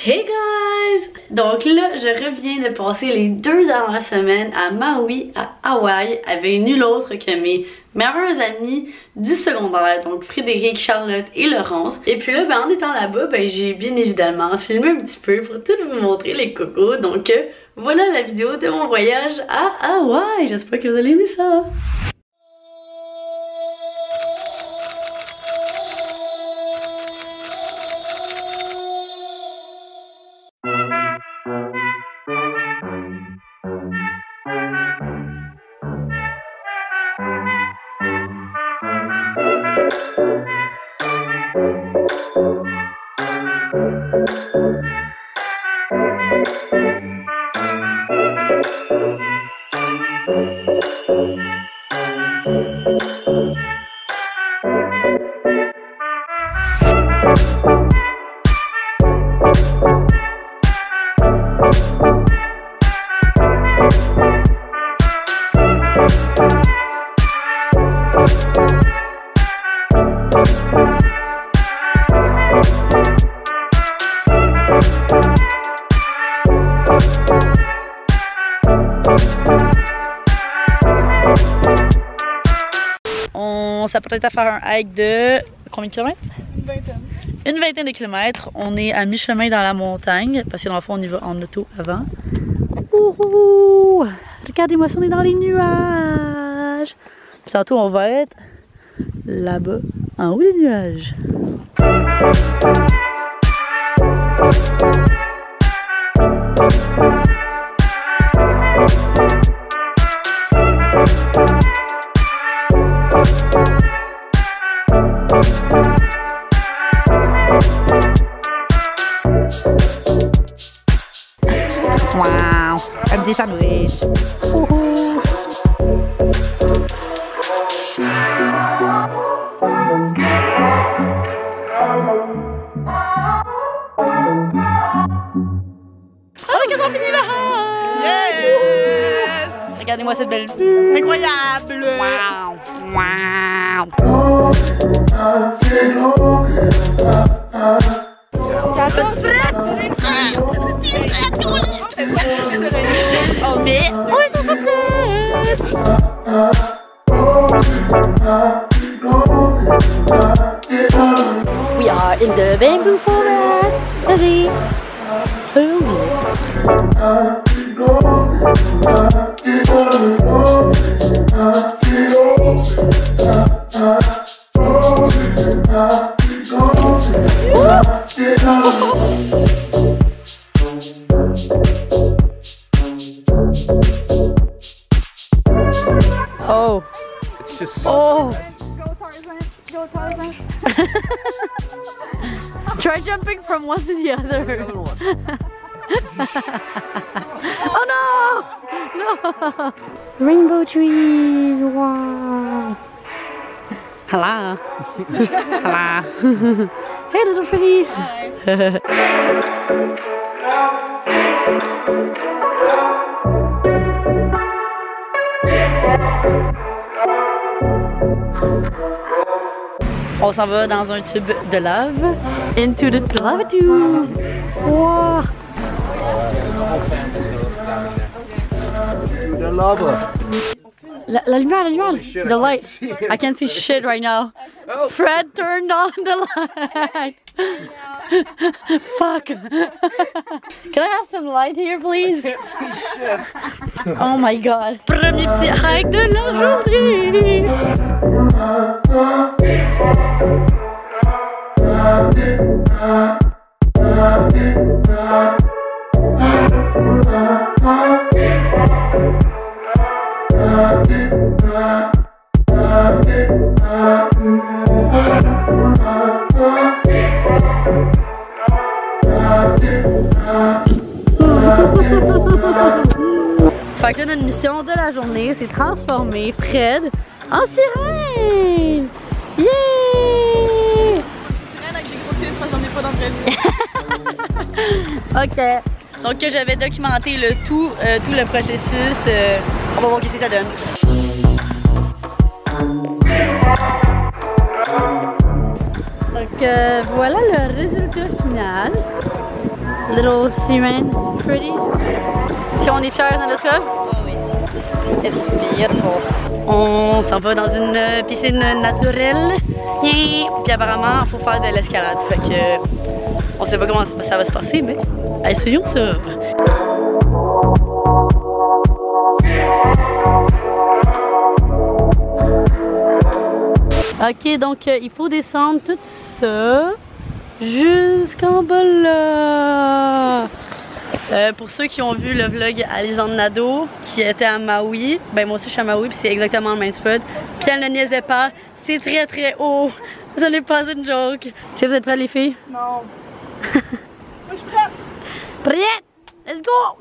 Hey guys! Donc là, je reviens de passer les 2 dernières semaines à Maui, à Hawaï, avec nul autre que mes meilleurs amis du secondaire, donc Frédéric, Charlotte et Laurence. Et puis là, en étant là-bas, j'ai bien évidemment filmé un petit peu pour tout vous montrer les cocos. Donc voilà la vidéo de mon voyage à Hawaï. J'espère que vous allez aimer ça. On s'apprête à faire un hike de combien de kilomètres? Une vingtaine de kilomètres. On est à mi-chemin dans la montagne parce que dans le fond on y va en auto avant. Ouhou! Regardez-moi ça, on est dans les nuages. Puis tantôt on va être là-bas, en haut des nuages. Wow, un petit sandwich. Ouhou. Oh, qu'est-ce qu'on finit là? Yes! Regardez-moi cette belle vue. Incroyable! Wow! Wow! Mais on est sur cette tête. We are in the bamboo forest. Allez. Oh. It's just Oh. Go Tarzan. Go Tarzan. Try jumping from one to the other. Oh no! No! Rainbow trees! Wow! Hello! Hello! Hey little Freddy! Hi! On s'en va dans un tube de lave. Into the lava tube! Wow! the lava. La lumière, the light. I can't see shit right now. Oh. Fred turned on the light. Fuck. Can I have some light here, please? I can't see shit. Oh my god. Premier petit hike de la journée. Fait que là, notre mission de la journée, c'est transformer Fred en sirène! Yeah! Sirène avec des gros tits, parce que j'en ai pas dans le vrai vie. Ok. Donc je vais documenter le tout le processus. On va voir ce que ça donne. Donc voilà le résultat final. little semaines, pretty. Si on est fiers de notre œuvre? Oh oui. It's beautiful. On s'en va dans une piscine naturelle. Puis apparemment, il faut faire de l'escalade. Fait que on sait pas comment ça va se passer, mais essayons ça. Ok, donc il faut descendre tout ça jusqu'en bas là. Pour ceux qui ont vu le vlog Alizande Nadeau qui était à Maui, ben moi aussi je suis à Maui puis c'est exactement le même spot. Puis elle ne niaisait pas, c'est très très haut. Ce n'est pas une joke. Si vous êtes prêtes les filles? Non. Moi je suis prête. Prête? Let's go!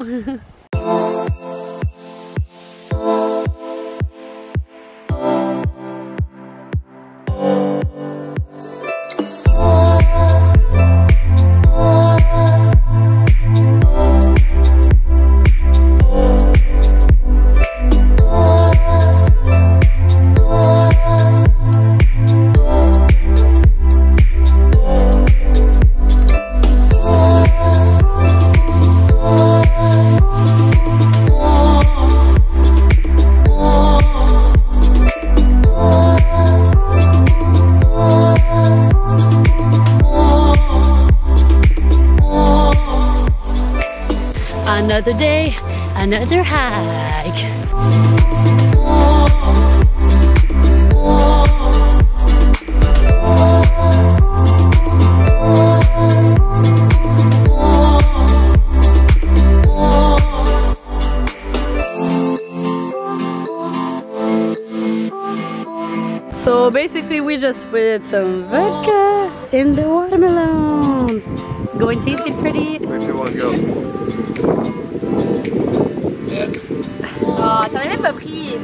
Another day, another hike. So basically we just put some vodka in the watermelon. Go and taste it, Freddie. Where do you want to go? Oh, t'en as même pas pris.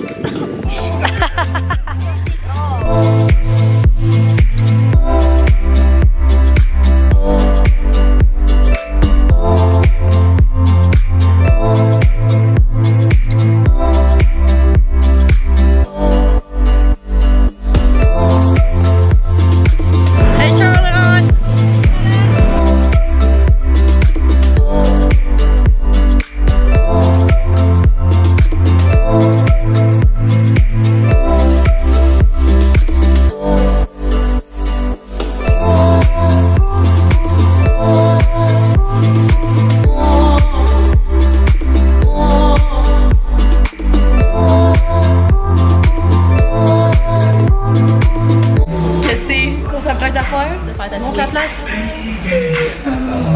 Monte la place.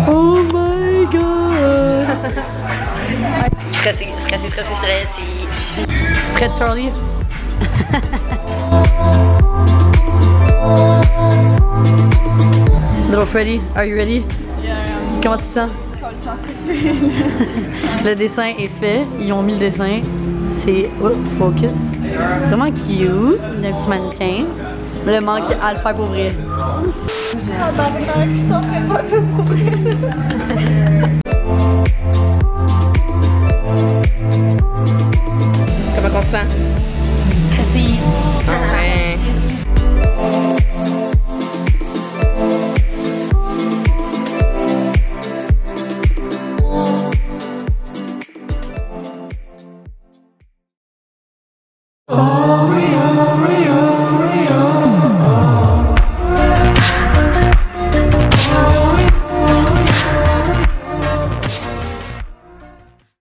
Oh my god. Stressé. Prête Charlie? Little Freddy, are you ready? Yeah, comment tu te sens? je sens stressée. Le dessin est fait, ils ont mis le dessin. C'est focus. C'est vraiment cute. Il y a un petit mannequin. Le manque à le faire pour vrai. Ah bah, je suis en train de passer pour vrai.